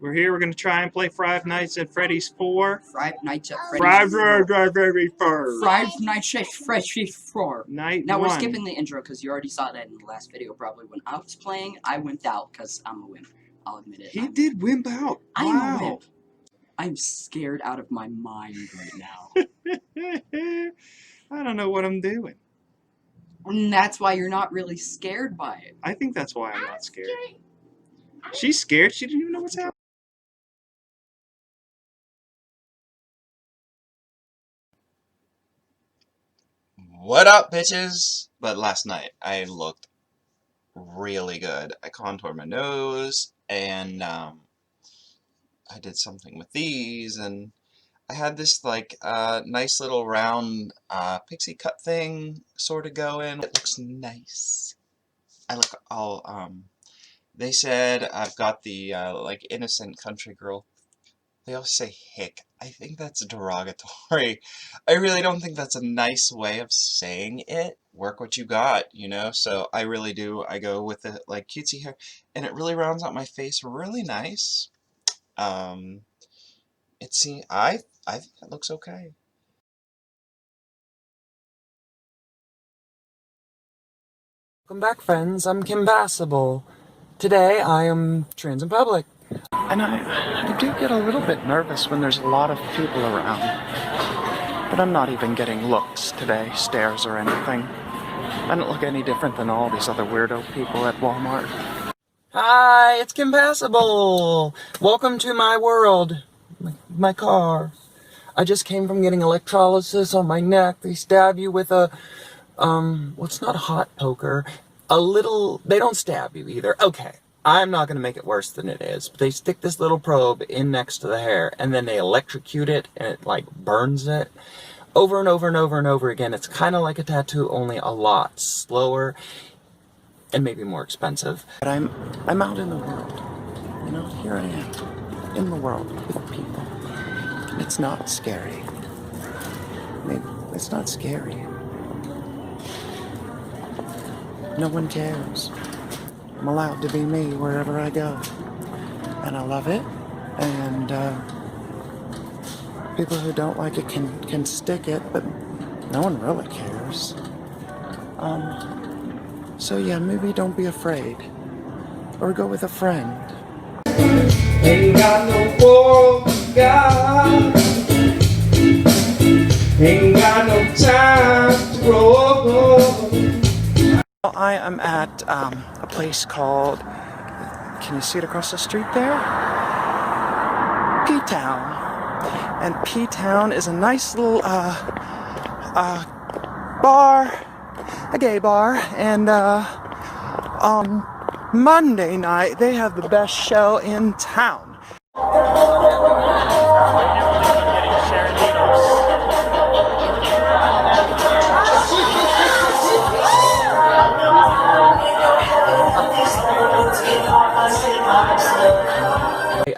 We're here. We're going to try and play Five Nights at Freddy's 4. Five Nights at Freddy's 4. Five Nights at Freddy's 4. Night Now 1. we're skipping the intro because you already saw that in the last video. Probably when I was playing, I wimped out because I'm a wimp. I'll admit it. He did wimp out. I'm wow. a wimp. I'm scared out of my mind right now. I don't know what I'm doing. And that's why you're not really scared by it. I think that's why I'm not scared. She's scared. She didn't even know what's happening. What up, bitches? But last night I looked really good. I contoured my nose and I did something with these, and I had this like nice little round pixie cut thing sort of going. It looks nice. I look all they said I've got the like innocent country girl. They all say hick. I think that's derogatory. I really don't think that's a nice way of saying it. Work what you got, you know? So I really do. I go with the like cutesy hair, and it really rounds out my face really nice. I think it looks okay. Welcome back, friends. I'm Kim Bassable. Today I am trans in public. And I do get a little bit nervous when there's a lot of people around. But I'm not even getting looks today, stares or anything. I don't look any different than all these other weirdo people at Walmart. Hi, it's Kim Bassable. Welcome to my world. My car. I just came from getting electrolysis on my neck. They stab you with a, what's not a hot poker. They don't stab you either. Okay. I'm not going to make it worse than it is. But they stick this little probe in next to the hair, and then they electrocute it, and it like burns it over and over and over and over again. It's kind of like a tattoo, only a lot slower and maybe more expensive. But I'm out in the world. You know, here I am in the world with people. And it's not scary. Maybe it's not scary. No one cares. I'm allowed to be me wherever I go, and I love it, and people who don't like it can stick it, but no one really cares. So yeah, maybe don't be afraid, or go with a friend. Ain't got no poor God, ain't got no time to grow. I am at a place called, can you see it across the street there? P-Town. And P-Town is a nice little bar, a gay bar, and on Monday night they have the best show in town.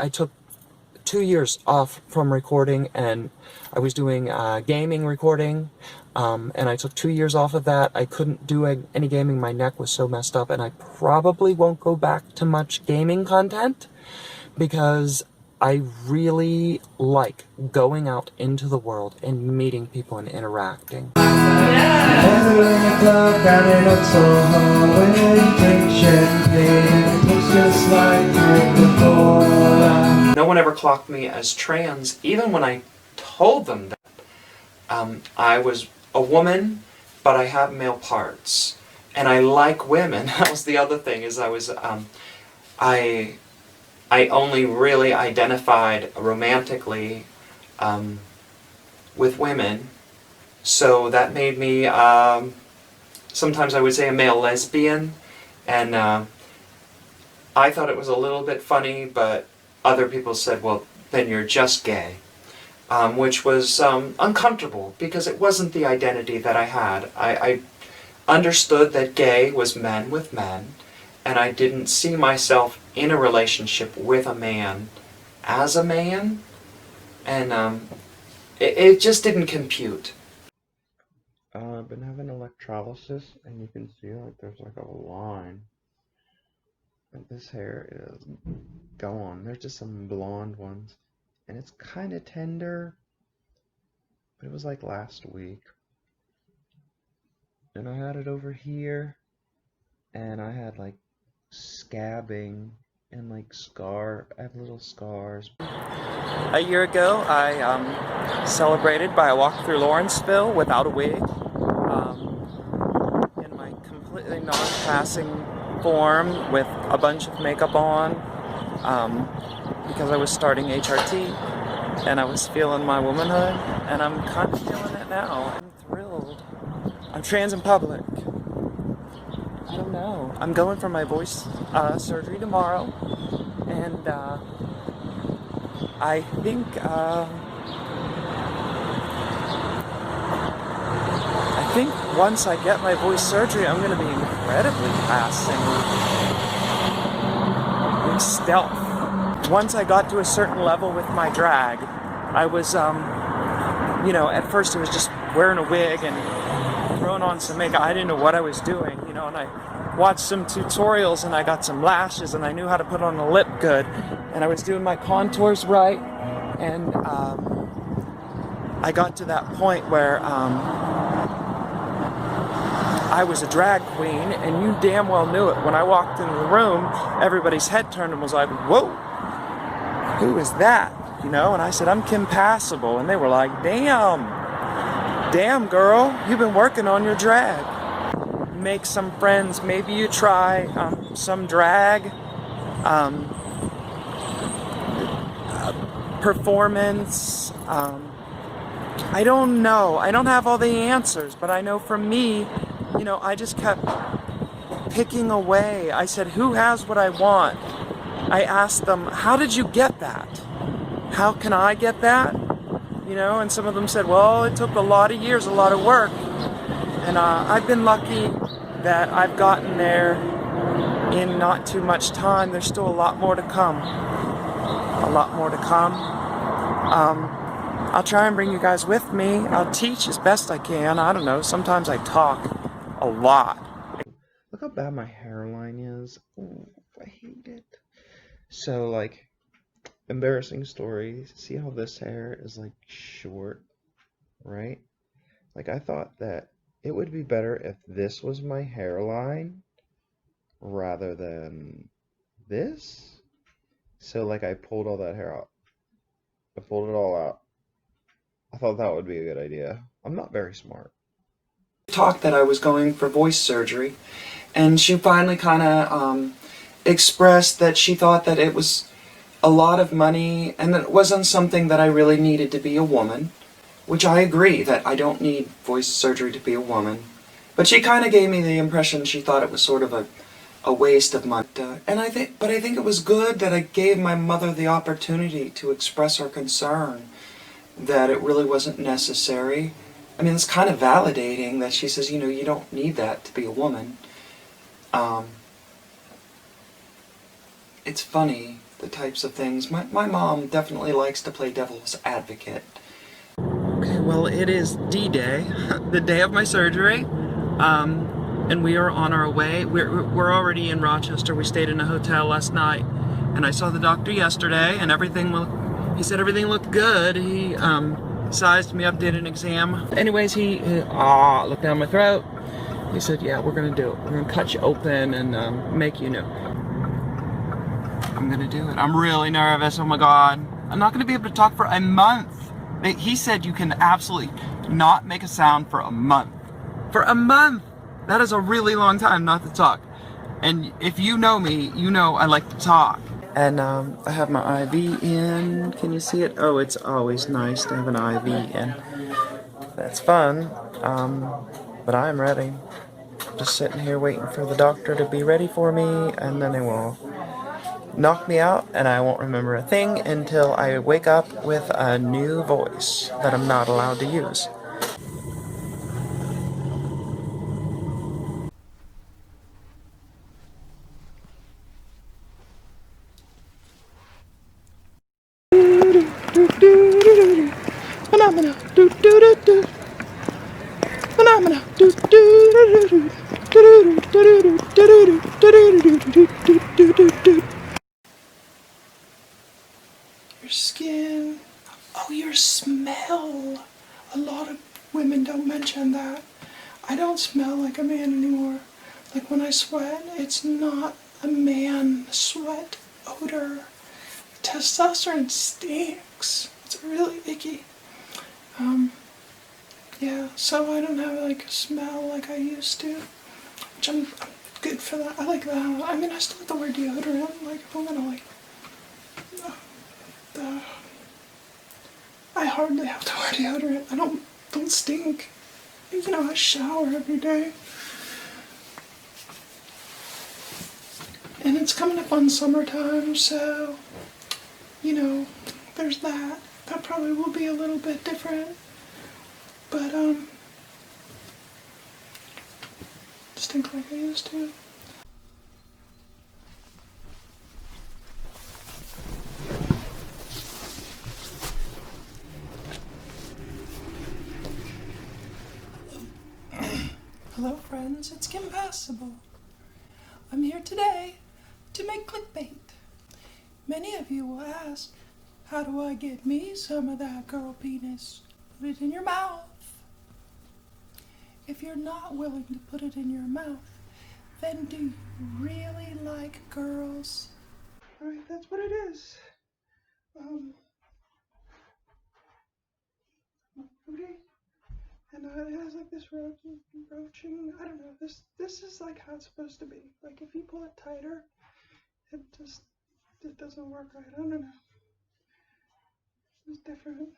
I took 2 years off from recording, and I was doing gaming recording, and I took 2 years off of that. I couldn't do any gaming. My neck was so messed up, and I probably won't go back to much gaming content because I really like going out into the world and meeting people and interacting. No one ever clocked me as trans, even when I told them that I was a woman, but I have male parts, and I like women. That was the other thing, is I only really identified romantically with women, so that made me, sometimes I would say, a male lesbian, and I thought it was a little bit funny, but other people said, well, then you're just gay, which was uncomfortable, because it wasn't the identity that I had. I understood that gay was men with men, and I didn't see myself in a relationship with a man as a man, and it just didn't compute. I've been having electrolysis, and you can see like there's like a line this hair is gone. There's just some blonde ones, and it's kind of tender, but it was like last week. And I had it over here, and I had like scabbing and like I have little scars. A year ago, I celebrated by a walk through Lawrenceville without a wig, in my completely non-passing form with a bunch of makeup on, because I was starting HRT, and I was feeling my womanhood, and I'm kind of feeling it now. I'm thrilled. I'm trans in public. I don't know. I'm going for my voice surgery tomorrow, and I think once I get my voice surgery, I'm going to be incredibly passing. Like stealth. Once I got to a certain level with my drag, I was, at first it was just wearing a wig and throwing on some makeup. I didn't know what I was doing, and I watched some tutorials and I got some lashes and I knew how to put on a lip good, and I was doing my contours right, and I got to that point where I was a drag queen, and you damn well knew it. When I walked into the room, everybody's head turned and was like, whoa, who is that? And I said, I'm Kim Passable, and they were like, damn girl, you've been working on your drag. Make some friends, maybe you try some drag performance. I don't know. I don't have all the answers, but I know for me, I just kept picking away. I said, who has what I want? I asked them, how did you get that? How can I get that? And some of them said, well, it took a lot of years, a lot of work. And I've been lucky that I've gotten there in not too much time. There's still a lot more to come. A lot more to come. I'll try and bring you guys with me. I'll teach as best I can. I don't know. Sometimes I talk a lot. Look how bad my hairline is. Ooh, I hate it. So, like, embarrassing story. See how this hair is, like, short, right? Like, I thought that it would be better if this was my hairline rather than this. So, like, I pulled all that hair out. I pulled it all out. I thought that would be a good idea. I'm not very smart. Talked that I was going for voice surgery, and she finally kind of expressed that she thought that it was a lot of money and that it wasn't something that I really needed to be a woman, which I agree that I don't need voice surgery to be a woman. But she kind of gave me the impression she thought it was sort of a waste of money. And I think it was good that I gave my mother the opportunity to express her concern that it really wasn't necessary. I mean, it's kind of validating that she says, you don't need that to be a woman. It's funny, the types of things. My mom definitely likes to play devil's advocate. Okay, well, it is D-Day, the day of my surgery, and we are on our way. We're already in Rochester. We stayed in a hotel last night, and I saw the doctor yesterday, and he said everything looked good. He sized me up, did an exam. Anyways, he looked down my throat. He said, yeah, we're gonna do it. We're gonna cut you open and make you new. I'm gonna do it. I'm really nervous, oh my god. I'm not gonna be able to talk for a month. He said you can absolutely not make a sound for a month. For a month! That is a really long time not to talk. And if you know me, you know I like to talk. And I have my IV in. Can you see it? Oh, it's always nice to have an IV in. That's fun. But I'm ready. Just sitting here waiting for the doctor to be ready for me, and then it will knock me out, and I won't remember a thing until I wake up with a new voice that I'm not allowed to use. Phenomena, do do do do. Phenomena, do do do do do. Your skin. Oh, your smell. A lot of women don't mention that. I don't smell like a man anymore. Like when I sweat, it's not a man sweat odor. Testosterone stinks. It's really icky. Yeah, so I don't have like a smell like I used to, which I'm good for that. I like that. I mean, I still have to wear deodorant. Like if I'm gonna like, I hardly have to wear deodorant. I don't stink. You know, I shower every day. And it's coming up on summertime, so, you know, there's that. That probably will be a little bit different. But, stink like I used to. Hello friends, it's Impassable. I'm here today to make clickbait. Many of you will ask, how do I get me some of that girl penis? Put it in your mouth. If you're not willing to put it in your mouth, then do you really like girls? Alright, that's what it is. Booty. And it has like this roaching, I don't know, this is like how it's supposed to be. Like if you pull it tighter, it doesn't work right. I don't know. It's different.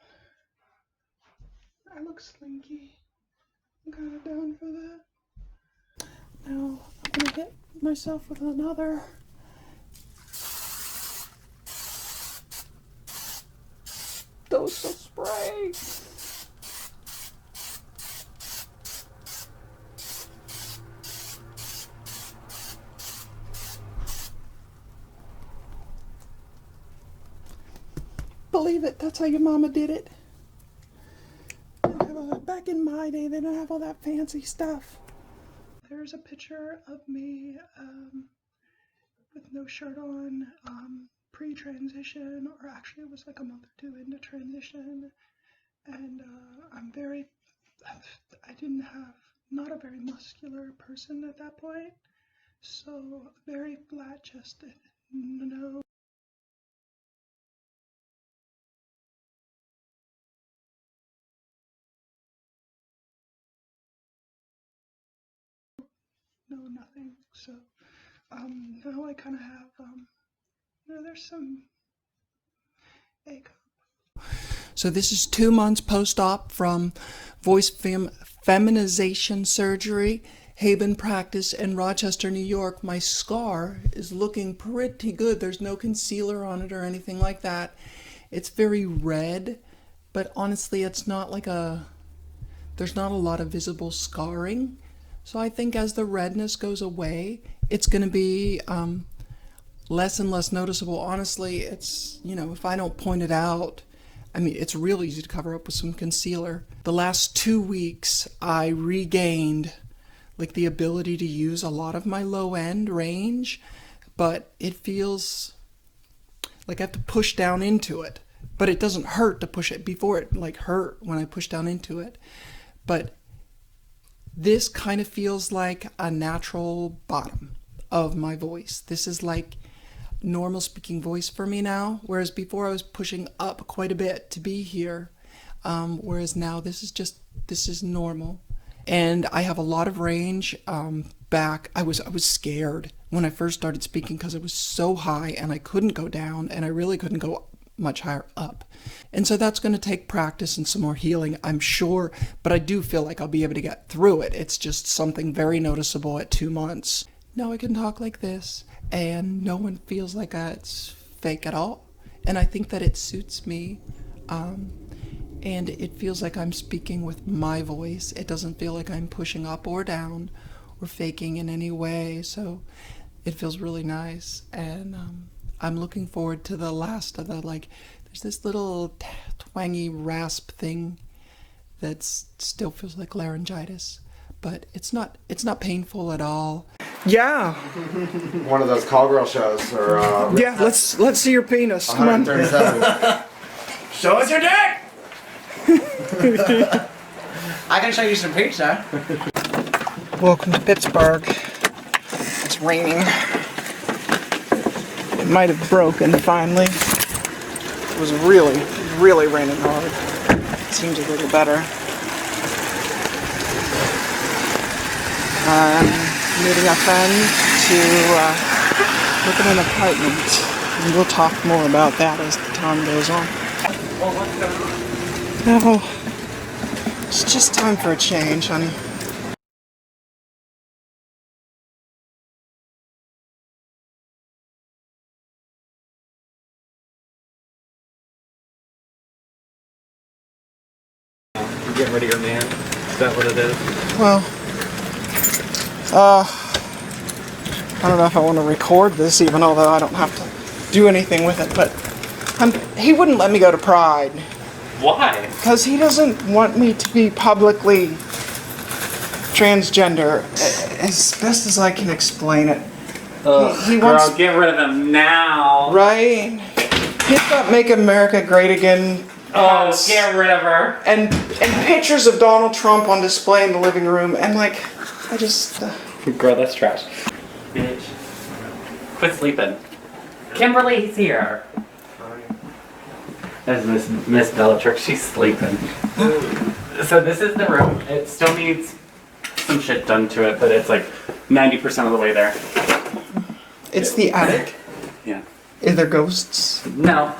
I look slinky. I'm kind of down for that. Now I'm gonna hit myself with another. Dose of spray. Believe it, that's how your mama did it. Back in my day, they didn't have all that fancy stuff. There's a picture of me with no shirt on, pre-transition, or actually it was like a month or two into transition. And not a very muscular person at that point. So very flat-chested, no nothing. So now I kind of have there's some egg. So this is 2 months post-op from voice feminization surgery, Haven practice in Rochester, New York. My scar is looking pretty good. There's no concealer on it or anything like that. It's very red, but honestly it's not like there's not a lot of visible scarring. So I think as the redness goes away, it's going to be less and less noticeable. Honestly, it's, you know, if I don't point it out, I mean, it's real easy to cover up with some concealer. The last 2 weeks, I regained like the ability to use a lot of my low end range, but it feels like I have to push down into it. But it doesn't hurt to push it. Before it like hurt when I push down into it. But this kind of feels like a natural bottom of my voice. This is like normal speaking voice for me now, whereas before I was pushing up quite a bit to be here, whereas now this is normal. And I have a lot of range back. I was scared when I first started speaking because it was so high and I couldn't go down and I really couldn't go much higher up. And so that's going to take practice and some more healing, I'm sure, but I do feel like I'll be able to get through it. It's just something very noticeable at 2 months. Now I can talk like this and no one feels like it's fake at all. And I think that it suits me. And it feels like I'm speaking with my voice. It doesn't feel like I'm pushing up or down or faking in any way. So it feels really nice. And I'm looking forward to the last of the, like, there's this little twangy rasp thing that still feels like laryngitis. but it's not painful at all. Yeah. One of those call girl shows, or Yeah, let's see your penis. Come on. 137. Show us your dick! I can show you some pizza. Welcome to Pittsburgh. It's raining. It might have broken finally. It was really raining hard. It seems a little better. I'm meeting a friend to look at an apartment. And we'll talk more about that as the time goes on. Oh, it's just time for a change, honey. You getting rid of your man? Is that what it is? Well, I don't know if I want to record this, even although I don't have to do anything with it, but he wouldn't let me go to Pride. Why? Because he doesn't want me to be publicly transgender, as best as I can explain it. He wants, Girl, get rid of them now. right? He's got Make America Great Again. Oh, get rid of her. And pictures of Donald Trump on display in the living room, and like, I just... Girl, that's trash. Bitch. Quit sleeping. Kimberly's here. That's Miss Bellatrix. She's sleeping. So this is the room. It still needs some shit done to it, but it's like 90% of the way there. It's the attic. Yeah. Are there ghosts? No.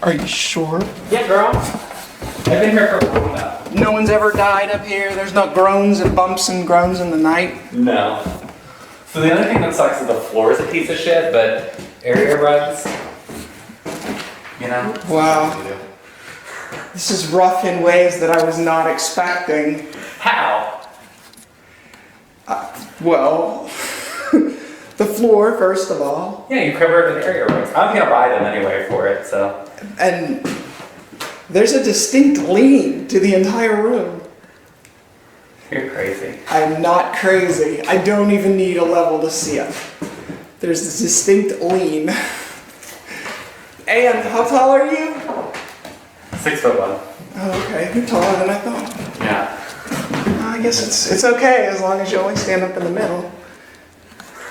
Are you sure? Yeah, girl. I've been here for a while now. No one's ever died up here? There's no groans and bumps and groans in the night? No. So the other thing that sucks is the floor is a piece of shit, but area rugs, you know? Wow. This is rough in ways that I was not expecting. How? Well, the floor, first of all. Yeah, you cover it with area rugs. I'm gonna buy them anyway for it, so. And there's a distinct lean to the entire room. You're crazy. I'm not crazy. I don't even need a level to see it. There's a distinct lean. And how tall are you? 6'1". Oh, okay. You're taller than I thought. Yeah. I guess it's okay as long as you only stand up in the middle.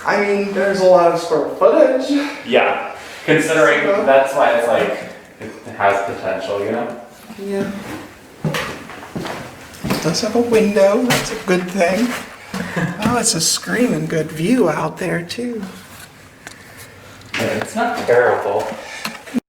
I mean, there's a lot of square footage. Yeah. Considering that's why it's like, it has potential, you know? Yeah. It does have a window. That's a good thing. Oh, it's a screaming good view out there, too. Yeah, it's not terrible.